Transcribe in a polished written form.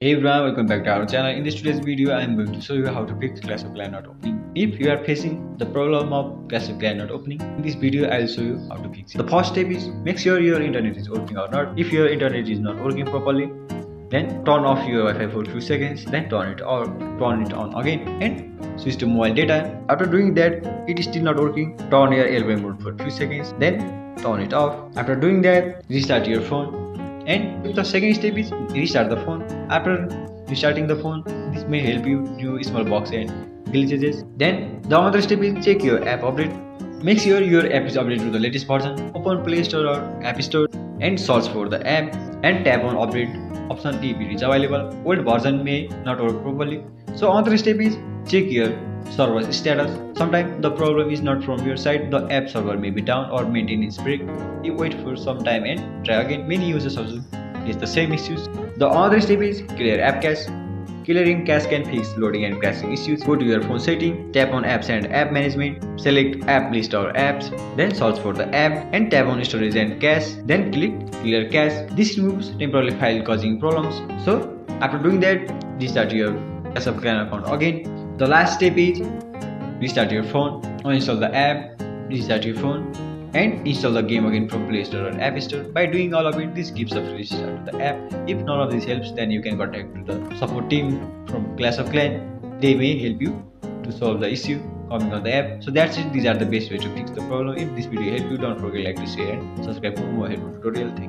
Hey everyone, welcome back to our channel. In this today's video, I am going to show you how to fix Clash of Clans not opening. If you are facing the problem of Clash of Clans not opening, in this video I will show you how to fix it. The first step is make sure your internet is working or not. If your internet is not working properly, then turn off your Wi-Fi for a few seconds, then turn it on again and switch to mobile data. After doing that, it is still not working, turn your airplane mode for a few seconds, then turn it off. After doing that, restart your phone. And the second step is restart the phone. After restarting the phone, this may help you do small bugs and glitches. Then the other step is check your app update. Make sure your app is updated to the latest version. Open Play Store or App Store and search for the app and tap on update option if it is available. Old version may not work properly. So another step is check your server status. Sometimes the problem is not from your side, the app server may be down or maintenance break. You wait for some time and try again. Many users also face the same issues. The other step is clear app cache. Clearing cache can fix loading and crashing issues. Go to your phone setting, tap on apps and app management, select app list or apps, then search for the app and tap on storage and cache, then click clear cache. This removes temporary file causing problems. So after doing that, restart your Clash of Clans account again. The last step is restart your phone, uninstall the app, restart your phone and install the game again from Play Store or App Store. By doing all of it, this gives a free restart to the app. If none of this helps, then you can contact to the support team from Clash of Clans. They may help you to solve the issue coming on the app. So that's it. These are the best way to fix the problem. If this video helped you, don't forget to like, to share and subscribe for more helpful tutorial. Thank you.